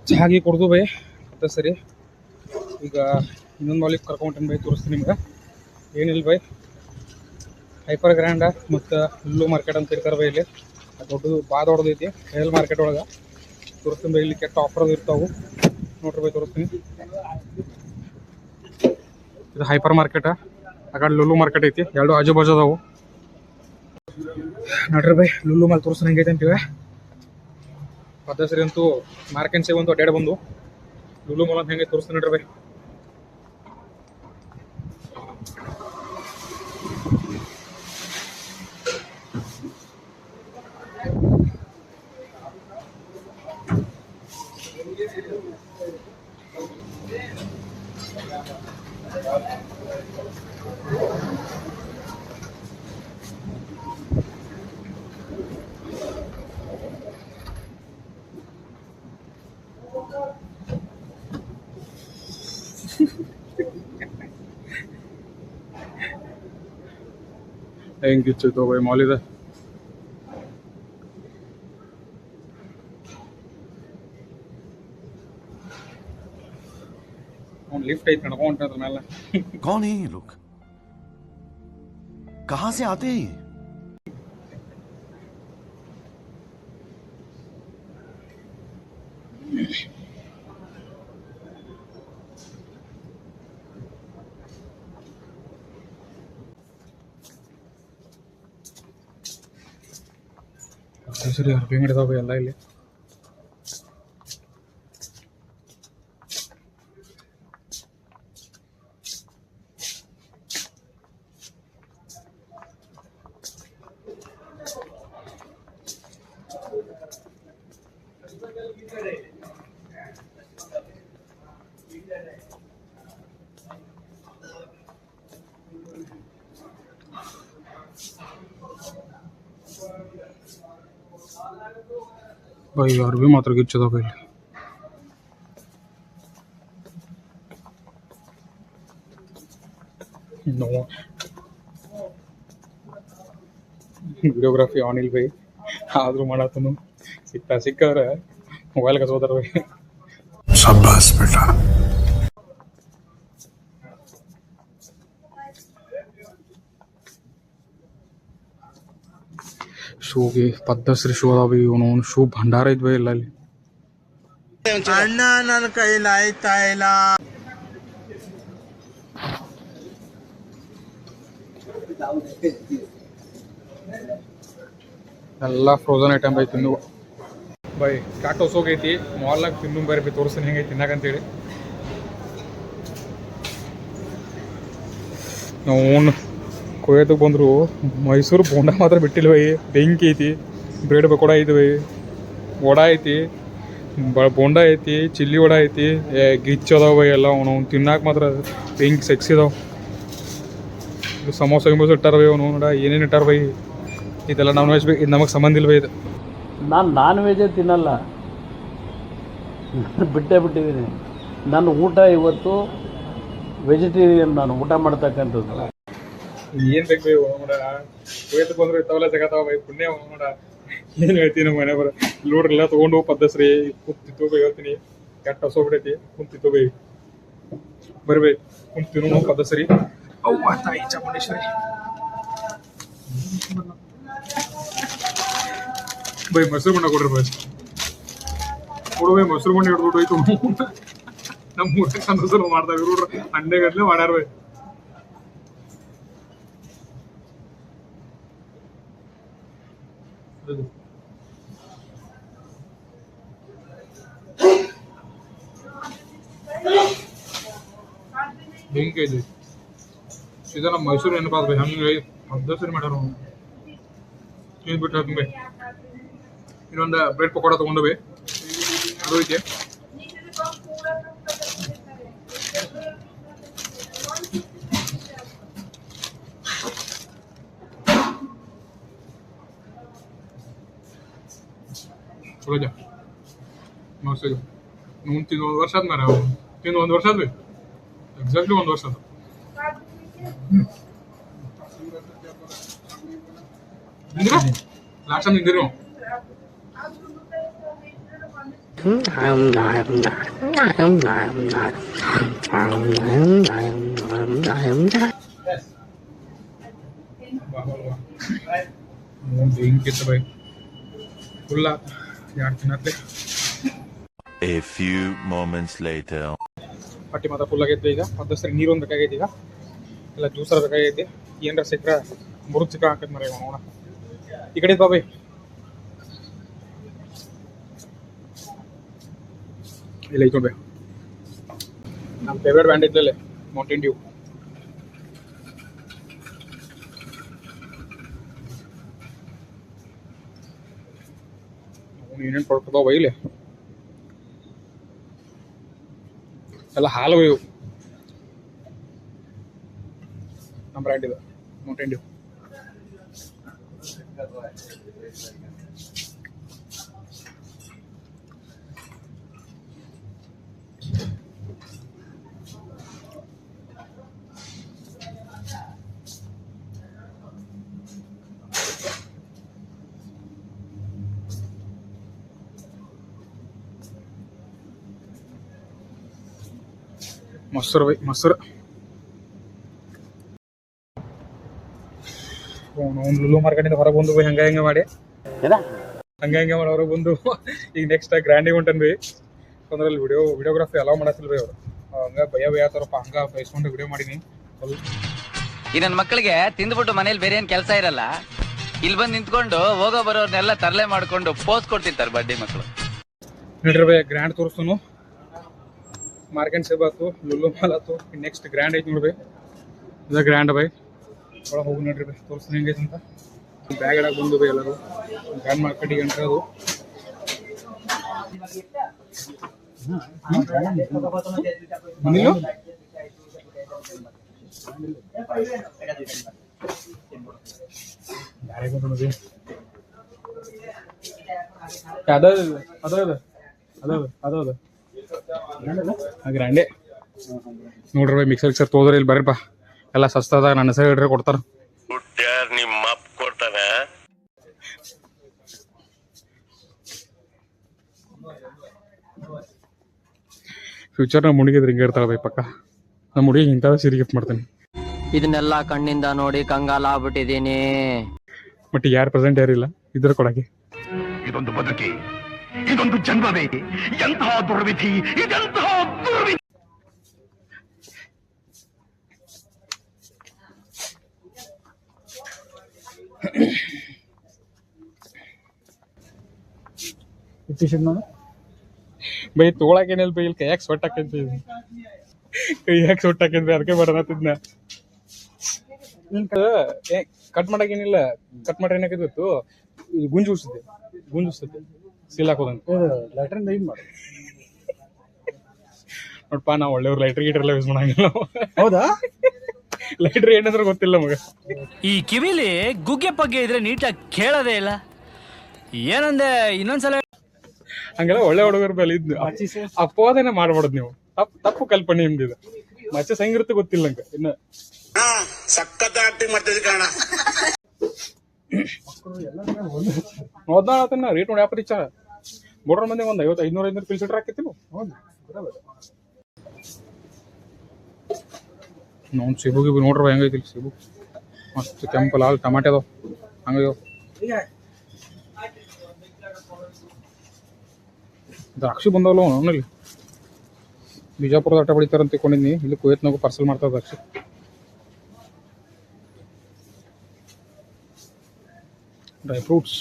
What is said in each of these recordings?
ಚಹಾಗಿ ಕುಡ್ದು ಬೈ ಮತ್ತೆ ಸರಿ ಈಗ ಇನ್ನೊಂದು ಮಾಲಿಗೆ ಕರ್ಕೊಂಡ್ತೀನಿ ಬೈ, ತೋರಿಸ್ತೀನಿ ನಿಮ್ಗೆ. ಏನಿಲ್ಲ ಬೈ, ಹೈಪರ್ ಗ್ರ್ಯಾಂಡ ಮತ್ತು ಲುಲ್ಲು ಮಾರ್ಕೆಟ್ ಅಂತ ಇರ್ತಾರೆ ಬೈ. ಇಲ್ಲಿ ದೊಡ್ಡದು ಭಾಳ ದೊಡ್ಡದೈತಿ ರಿಯಲ್ ಮಾರ್ಕೆಟ್ ಒಳಗೆ. ತೋರಿಸ್ತೀನಿ ಬೈ, ಇಲ್ಲಿ ಕೆಟ್ಟ ಆಫರ್ ಇರ್ತಾವೆ ನೋಡ್ರಿ ಬೈ, ತೋರಿಸ್ತೀನಿ. ಇದು ಹೈಪರ್ ಮಾರ್ಕೆಟ್, ಆ ಕಡೆ ಲುಲ್ಲು ಮಾರ್ಕೆಟ್ ಐತಿ, ಎರಡು ಆಜು ಬಾಜು ಅದಾವು ನೋಡ್ರಿ ಬೈ. ಲುಲ್ಲು ಮಾಲ್ ತೋರಿಸ್ತೀನಿ ಹೆಂಗೈತೆ ಅಂತೀವಿ. ಪದ್ಧಸರಿ ಅಂತೂ ಮಾರ್ಕೆಟ್ ಸೇವ್ ಅಂತೂ ಅಡ್ಡಾಡಿ ಬಂದು ಲುಲ್ಲು ಮಾಲ್ ಅಂತ ಹೆಂಗೈತೆ ತೋರಿಸ್ತೀನಿ ನೋಡ್ರಿ ಬೈ. ಹೆಂಗಿತ್ತು ಬೈ ಮಾಲ್ ಇದೆ. लिफ्ट है नडकोंट अದ್ರ ಮೇಲೆ. कौन है ये लोग, कहां से आते हैं? ಸರಿ ಅರ್ಬಿ ಅಂಗಡಿದಾವೆ ಎಲ್ಲ ಇಲ್ಲಿ. भाई और भी मात्र गिच्छदा भाई नो वीडियोग्राफी ऑन भाई आद्रू ಮಾಡಾತನು ಸಿಕ್ಕಾದ್ರೆ ಮೊಬೈಲ್ ಕಸೋದರ भाई. शाबाश बेटा. ಶೂಗೆ ಪದ್ಧಶ್ರೀ ಶೂ ಅದಾವ. ಇವನು ಶೂ ಭಂಡಾರ ಇದ್ವಿ ಇಲ್ಲ ಅಲ್ಲಿ. ಅಣ್ಣ ನನ್ನ ಕೈಲಿ ಆಯ್ತಾ ಇಲ್ಲ. ಎಲ್ಲ ಫ್ರೋಸನ್ ಐಟಮ್ ಬೈ ತಿನ್ನು ಬೈ. ಕಾಟ್ ಹೊಸೋಗೈತಿ ಮಾಲ್ನಾಗ ತಿನ್ನು ಬೇರೆ ಬೈ, ತೋರಿಸ್ತೀನಿ ಹೆಂಗೈತಿ ತಿನ್ನಾಕಂತೇಳಿ. ನಾವು ಕೊಯ್ಯದಕ್ಕೆ ಬಂದರು. ಮೈಸೂರು ಬೋಂಡ ಮಾತ್ರ ಬಿಟ್ಟಿಲ್ಲ ಬೈ, ಬೆಂಕಿ ಐತಿ. ಬ್ರೆಡ್ ಪಕೋಡ ಐತಿ ಬೈ, ವಡಾ ಐತಿ, ಬೋಂಡ ಐತಿ, ಚಿಲ್ಲಿ ವಡಾ ಐತಿ, ಗಿಚ್ ಅದಾವ ಬೈ ಎಲ್ಲ. ಅವನು ತಿನ್ನಾಕ ಮಾತ್ರ ಬೆಂಕಿ ಸೆಕ್ಸಿ ಅದಾವ. ಸಮೋಸ ಗಿಮೋಸ ಇಟ್ಟಾರ ಬೈ, ಅವನು ನೋಡ ಏನೇನು ಇಟ್ಟಾರ ಬೈ. ಇದೆಲ್ಲ ನಾನ್ ವೆಜ್ ಬೈ, ಇದು ನಮಗೆ ಸಂಬಂಧ ಇಲ್ಲ ಬೈ. ಇದು ನಾನು ನಾನ್ ವೆಜ್ಜೇ ತಿನ್ನಲ್ಲ, ಬಿಟ್ಟಿದ್ದೀನಿ. ನನ್ನ ಊಟ ಇವತ್ತು ವೆಜಿಟೇರಿಯನ್, ನಾನು ಊಟ ಮಾಡ್ತಕ್ಕಂಥದ್ದು. ಏನು ಬೇಕು ಬೈ ನೋಡ, ಕೊಯ್ಯದಕ್ಕೆ ಬಂದ್ರು ಇರ್ತಾವಲ್ಲ ಜಗತ್ತಾವ ಬೈ. ಪುಣ್ಯ ನೋಡ ಏನು ಹೇಳ್ತೀನಿ ನಮ್ಮ ಮನೆ ಬರ ಲೋಡ್ರೆಲ್ಲ ತೊಗೊಂಡು ಪದ್ಧಶ್ರೀ ಕುಂತಿತ್ತು ಬೈ. ಹೇಳ್ತೀನಿ ಕೆಟ್ಟ ಹೊಸೋಗ್ಬಿಟ್ಟೈತಿ, ಕುಂತಿತ್ತು ಬೈ. ಬರ್ಬೇಕು ಕುಂತಿನೂ ಪದ್ಧಶ್ರೀ. ಅವ್ವ ತಾಯಿ ಚಾಮುಂಡೇಶ್ವರಿ ಬೈ. ಮೊಸರು ಬಣ್ಣ ಕೊಡ್ರಿ ಬೈ, ಕೊಡು ಬೈ. ಮೊಸರು ಬಣ್ಣ ಹಿಡ್ದು ಹೋಯ್ತು ನಮ್ಮ ಊಟಕ್ಕೆ ಸಂತೋಷರು ಮಾಡ್ತಾವೆ ಇವ್ರು. ಅಂಡೆಗಟ್ಲೆ ಮಾಡ್ಯಾರ ಬೈ. ಹೆಂಗೆ ಸೀದಾ ನಮ್ಮ ಮೈಸೂರು ನೆನಪಾದ ಬೈ. ಹಂಗೆ ಪದ್ಧಶ್ರೀ ಮಾಡ್ಯಾರ. ಏನು ಬಿಟ್ಟು ಹೇಳ್ತೀನಿ ಬೈ. ಇನ್ನೊಂದು ಬ್ರೆಡ್ ಪಕೋಡ ತೊಗೊಂಡು ಬೈ, ಅದು ಐತಿ. ಚಲೋ ಜಾ ಮಸ್ತ್ ಇದು. ನೂನ್ ತಿಂದು 1 ವರ್ಷ ಆದ್ಮೇಲೆ ಅವು ತಿಂದು 1 ವರ್ಷ ಆದ್ವಿ. ಎಕ್ಸಾಕ್ಟ್ಲಿ 1 ವರ್ಷ ಅದು. ಲಾಸ್ಟ್ ಟೈಮ್ ತಿಂದಿರಿ ಹಿಂಗಿತ್ತು ಬೈ ಫುಲ್ಲ ಎರಡು ತಿನ್ನತ್ಲೆ A few moments later. ಪಟ್ಟಿ ಮಾತ್ರ ಫುಲ್ ಆಗೈತೆ ಈಗ ಮತ್ತು ಸರಿ ನೀರೊಂದು ಬೇಕಾಗೈತಿ ಈಗ ಎಲ್ಲ ಜ್ಯೂಸರ್ ಬೇಕಾಗೈತಿ ಏನರ ಸಿಕ್ಕರೆ ಮುರುಗ್ ಚಿಕ್ಕ ಹಾಕೈತೆ ಮರ ನೋಡ ಈ ಕಡೆ ಬಾಬೈ ಇಲ್ಲ ಐತೆ ನೋಡ್ಬೇ ನಮ್ಮ ಫೇವ್ರೇಟ್ ಬ್ಯಾಂಡ್ ಐತಲ್ಲೇ ಮೌಂಟೇನ್ ಡ್ಯೂ ಏನೇನು ಕೊಡ್ತಾವ ಬೈಲೆ ಎಲ್ಲ ಹಾಲು ಇವು ನಮ್ಮ ಬ್ರ್ಯಾಂಡ್ ಇದು ಮೌಂಟೇನ್ ಡ್ಯೂ ಮೊಸರು ಬೈ ಮೊಸರು ಲುಲು ಮಾರ್ಕೆಟಿಂದ ಹೊರಗೆ ಬಂದು ಬೈ ಹಂಗೆ ಮಾಡಿ ಹೊರಗೆ ಬಂದು ಈಗ ನೆಕ್ಸ್ಟ್ ಗ್ರ್ಯಾಂಡಿಗೆ ಹೊಂಟನ್ ಬೈ ಅದ್ರಲ್ಲಿ ವಿಡಿಯೋಗ್ರಫಿ ಅಲೌ ಮಾಡತ್ತಿಲ್ಲ ಬೈ ಅವರು ಹಂಗ ಭಯ ಆತಾರಪ್ಪ ಹಂಗ ಬಯಸ್ಕೊಂಡು ವಿಡಿಯೋ ಮಾಡೀನಿ ಈ ನನ್ನ ಮಕ್ಕಳಿಗೆ ತಿಂದ್ಬಿಟ್ಟು ಮನೇಲಿ ಬೇರೆ ಏನ್ ಕೆಲಸ ಇರಲ್ಲ ಇಲ್ಲಿ ಬಂದು ನಿಂತ್ಕೊಂಡು ಹೋಗೋ ಬರೋರ್ನೆಲ್ಲ ತರಲೆ ಮಾಡ್ಕೊಂಡು ಪೋಸ್ ಕೊಡ್ತಿರ್ತಾರೆ ಬಡ್ಡಿ ಮಕ್ಕಳು ನೋಡ್ರಿ ಬೈ ಗ್ರ್ಯಾಂಡ್ ತೋರಿಸ್ತನು ಮಾರ್ಕೆಟ್ ಸೇಬ್ ಆಯ್ತು ಲುಲ್ಲು ಮಾಲ್ ಆಯ್ತು ನೆಕ್ಸ್ಟ್ ಗ್ರ್ಯಾಂಡ್ ಐತಿ ನೋಡ್ಬೇ ಇದ ಗ್ರ್ಯಾಂಡ್ ಬೈ ಒಳಗೆ ಹೋಗಿ ನೋಡ್ರಿ ಬೈ ತೋರಿಸ್ತೀನಿ ಹೆಂಗೈತೆ ಅಂತ ಬ್ಯಾಗ್ ಇಡಕ್ಕೆ ಬಂದು ಬೈ ಎಲ್ಲರೂ ಗ್ರ್ಯಾಂಡ್ ಮಾರ್ಕೆಟಿಗೆ ಎಂಟ್ರಿ ಅದು ಬಂದಿಲ್ಲ ಅದ ಗ್ರ್ಯಾಂಡೆ ನೋಡ್ರಿ ಬೈ ಮಿಕ್ಸರ್ ತೋದ್ರಿ ಇಲ್ಲಿ ಬರ್ರಿಪ್ಪ ಎಲ್ಲ ಸಸ್ತದಾಗ ನನ್ನ ಹೆಸರು ಹೇಳ್ರಿ ಕೊಡ್ತಾರ ನಿಮ್ಮ ಅಪ್ಪ ಕೊಡ್ತಾನೆ ಫ್ಯೂಚರ್ ನಮ್ಮ ಹುಡುಗಿದ್ರೆ ಹಿಂಗೆ ಇರ್ತಾಳೆ ಬೈ ಪಕ್ಕ ನಮ್ಮ ಹುಡುಗಿ ಇಂಥದ್ದು ಸೀರೆ ಗಿಫ್ಟ್ ಮಾಡ್ತೀನಿ ಇದನ್ನೆಲ್ಲ ಕಣ್ಣಿಂದ ನೋಡಿ ಕಂಗಾಲ ಆಗ್ಬಿಟ್ಟಿದೀನಿ ಬಟ್ ಯಾರು ಪ್ರೆಸೆಂಟ್ ಯಾರಿಲ್ಲ ಇದ್ರ ಕೊಡಕ್ಕೆ ಇದೊಂದು ಬದುಕಿ ಇದೊಂದು ಜನ್ಮವೇ ಎಂತಹ ದುರ್ವಿಧಿ ಇದೆಂತಹ ದುರ್ವಿಧಿ ಬೈ ತೊಗೊಳಕೇನಿಲ್ಲ ಬೈ ಇಲ್ಲಿ ಕೈಯಾಗ ಸೊಟ್ಟ ಹಾಕೈತಿ ಕೈಯಾಗ ಸೊಟ್ಟ ಹಾಕೈತಿ ಅದಕ್ಕೆ ಬರತ್ತಿದ್ನ ಕಟ್ ಮಾಡಕ್ಕೇನಿಲ್ಲ ಕಟ್ ಮಾಡ್ರೆ ಏನಾಕೈತಿ ಗೊತ್ತು ಇದು ಗುಂಜುಸ್ತೈತೆ ಸೀಲ್ ಹಾಕೋದಂತ ಲೈಟ್ರಿಂದ ಇದು ಮಾಡಿ ನೋಡಪ್ಪ ನಾವು ಒಳ್ಳೆಯವ್ರು ಲೈಟ್ರ್ ಗೀಟ್ರ್ ಎಲ್ಲ ಯೂಸ್ ಮಾಡಂಗಿಲ್ಲ ಹೌದಾ ಲೈಟ್ರ್ ಏನಂದ್ರೆ ಗೊತ್ತಿಲ್ಲ ಮಗ ಈ ಕಿವಿಲಿ ಗುಗ್ಗೆ ಪಗ್ಗೆ ಇದ್ರೆ ನೀಟಾಗಿ ಕೇಳೋದೇ ಇಲ್ಲ ಏನಂದೆ ಇನ್ನೊಂದ್ಸಲ ಹಂಗೆಲ್ಲ ಒಳ್ಳೆ ಹುಡುಗರ ಮೇಲೆ ಇದ್ನು ಅಪೋದನೆ ಮಾಡ್ಬಾರ್ದು ನೀವು ತಪ್ಪು ಕಲ್ಪನೆ ನಿಮ್ದಿದೆ ಮಚ್ಚಸ್ ಹೆಂಗಿರುತ್ತೆ ಗೊತ್ತಿಲ್ಲ ನಂಗೆ ಇನ್ನ ಸಖತ್ ಆಕ್ಟಿಂಗ್ ಮಾಡ್ತಿದ್ದೆ ಕಾಣ ನೋಡ್ತಾನ ರೇಟ್ ನೋಡಿ ಯಾಪ ರೀಚ್ ಮೂರ ಮಂದಿ ಒಂದು 500 ಪಿಲ್ಸೀಟರ್ ಹಾಕೈತಿ ನಾವು ಸೇಬು ಗಿಬು ನೋಡ್ರಿ ಹೆಂಗೈತಿ ಸೇಬು ಮಸ್ತ್ ಕೆಂಪು ಲಾಲ್ ಟಮಾಟೆ ಅದಾವ ಹಂಗ ದ್ರಾಕ್ಷಿ ಬಂದವಲ್ಲ ಅವನಲ್ಲಿ ಬಿಜಾಪುರದ ಆಟ ಬೆಳಿತಾರಂತ ತಿಳ್ಕೊಂಡಿದ್ನಿ ಇಲ್ಲಿ ಕುವೇತ್ನಾಗೂ ಪಾರ್ಸಲ್ ಮಾಡ್ತಾರೆ ದ್ರಾಕ್ಷಿ ಡ್ರೈ ಫ್ರೂಟ್ಸ್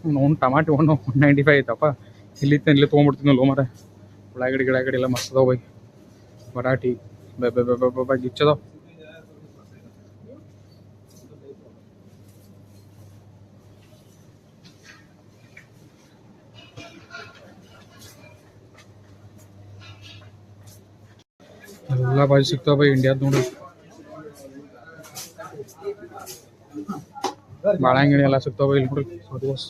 ಅವ್ನು ಟಮಾಟಿ 195 ಐತಪ್ಪ ಇಲ್ಲಿ ತೊಗೊಂಡ್ಬಿಡ್ತೀನಿ ಲೋ ಮರ ಉಳ್ಳಾಗಡ್ಡಿ ಗಿಡಗಡಿ ಎಲ್ಲ ಮಸ್ತ್ ಅದಾವ ಬೈ ಬಟಾಟಿ ಗಿಚ್ಚದಾವ ಎಲ್ಲ ಭಾಜಿ ಸಿಗ್ತಾವ ಬೈ ಇಂಡಿಯಾದ ನೋಡ್ರಿ ಬಾಳಂಗಿಣಿ ಎಲ್ಲ ಸಿಗ್ತಾವ ಬೈ ಇಲ್ಲಿ ನೋಡ್ರಿ ಸೌದಿಗೋಸ್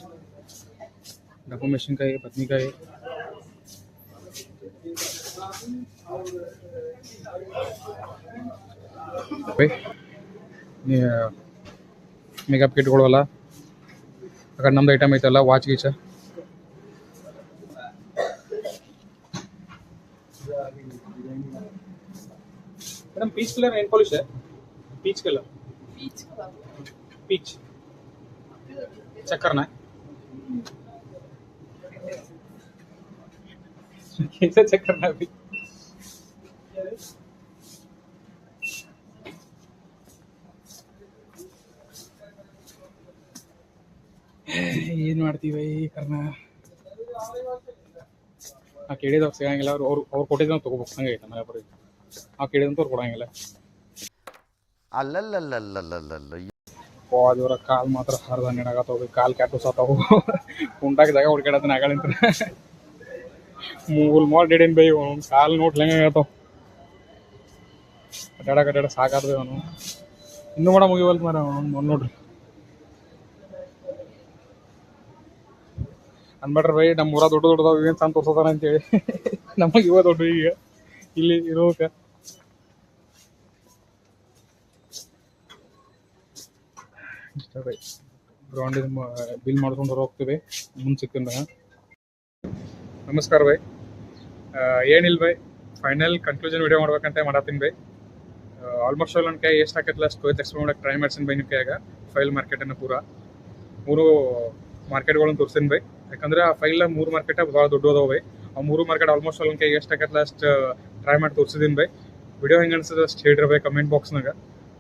ಡಬ್ಬು ಮೆಣಸಿನ್ಕಾಯಿ ಬದ್ನಿಕಾಯಿ ಬೈ ಮೇಕಪ್ ಕಿಟ್ಗಳು ಅಲ್ಲ. ಆ ಕಡೆ ನಮ್ದು ಐಟಮ್ ಐತಲ್ಲ, ವಾಚ್ ಗೀಚ. ಮೇಡಮ್ ಪೀಚ್ ಕಲರ್ ಏನ್ polish? Peach colour, peach check करना है. कैसे चेक करना है अभी? ಏನು ಮಾಡ್ತೀವಿ ಕರ್ನ? ಆ ಕೇಳಿದವ್ರು ಸಿಗಂಗಿಲ್ಲ, ಅವ್ರು ಕೊಟ್ಟಿದ್ದನ್ನು ತೊಗೋಬೇಕು. ಹಂಗೈತೆ ಮನೆ ಬರೀ ಆ ಕೇಳಿದಂತ ಅವ್ರು ಕೊಡಂಗಿಲ್ಲ. ದೇವರ ಕಾಲ್ ಮಾತ್ರ ಹರಿದ ನೆಡಾಗತ್ತವ, ಕಾಲ್ ಕ್ಯಾಟು ಸಾತಾವು. ಕುಂಟಾಗ ಜಾಗ ಹುಡ್ಕಾಡತನ ಆಗಳಿಂತ ಮೂಲ್ ಮಾಡಿಡೇನ್ ಬೈ ಅವನು ಕಾಲ್ ನೋಡ್ಲಿ ಹೆಂಗಾಗತ್ತವ. ಅಡ್ಡಾಡ ಸಾಕಾದ್ವಿ ಅವನು. ಇನ್ನೂ ಮಾಡ ಮುಗಿವಲ್ತ ಮಾರ ಅವ್ನು ನೋಡ್ರಿ. ಅನ್ಬೇಡ್ರಿ ಬೈ, ನಮ್ಮ ಊರ ದೊಡ್ಡದಾವ ಏನು ಚಂದ ತೋರ್ಸತಾನ ಅಂತೇಳಿ. ನಮಗೆ ಇವ ದೊಡ್ಡ ಈಗ ಇಲ್ಲಿ ಇರೋಕ. ಬೈ ಗ್ರೌಂಡಿನ ಬಿಲ್ ಮಾಡ್ಕೊಂಡು ಹೋಗ್ತೀವಿ, ಮುಂದೆ ಸಿಕ್ಕಿಂದ. ನಮಸ್ಕಾರ ಬೈ. ಏನಿಲ್ಲ ಬೈ, ಫೈನಲ್ ಕನ್ಕ್ಲೂಷನ್ ವಿಡಿಯೋ ಮಾಡ್ಬೇಕಂತ ಮಾಡತ್ತೀನಿ ಬೈ. ಆಲ್ಮೋಸ್ಟ್ ಆಲ್ ನನ್ನ ಕೈ ಎಷ್ಟು ಹಾಕೈತಿಲ್ಲ ಅಷ್ಟು ಎಕ್ಸ್ಪ್ಲೋರ್ ಮಾಡಕ್ಕೆ ಟ್ರೈ ಮಾಡ್ತೀನಿ ಬೈ. ನಿಮ್ಮ ಕೈಯಾಗ ಫೈಲ್ ಮಾರ್ಕೆಟನ್ನು ಪೂರ 3 ಮಾರ್ಕೆಟ್ಗಳನ್ನು ತೋರಿಸ್ತೀನಿ ಬೈ. ಯಾಕಂದ್ರೆ ಆ ಫೈಲ್ 3 ಮಾರ್ಕೆಟ್ ಭಾಳ ದೊಡ್ಡದವ ಬೈ. ಆ 3 ಮಾರ್ಕೆಟ್ ಆಲ್ಮೋಸ್ಟ್ ಆಲ್ ನನ್ನ ಕೈ ಎಷ್ಟು ಹಾಕೈತಿಲ್ಲ ಅಷ್ಟು ಟ್ರೈ ಮಾಡಿ ತೋರಿಸಿದ್ದೀನಿ ಬೈ. ವಿಡಿಯೋ ಹೆಂಗೆ ಅನ್ಸೋದು ಅಷ್ಟು ಹೇಳ್ರಿ ಬೈ ಕಮೆಂಟ್ ಬಾಕ್ಸ್ನಾಗ.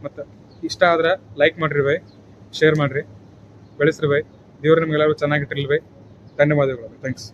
ಮತ್ತು ಇಷ್ಟ ಆದ್ರೆ ಲೈಕ್ ಮಾಡಿರಿ ಬೈ, ಶೇರ್ ಮಾಡಿರಿ, ಬೆಳೆಸ್ರಿ ಬೈ. ದೇವ್ರು ನಿಮ್ಗೆಲ್ಲರೂ ಚೆನ್ನಾಗಿಟ್ಟಿರಲಿ ಬೈ. ಧನ್ಯವಾದಗಳು ಬೈ. ಥ್ಯಾಂಕ್ಸ್.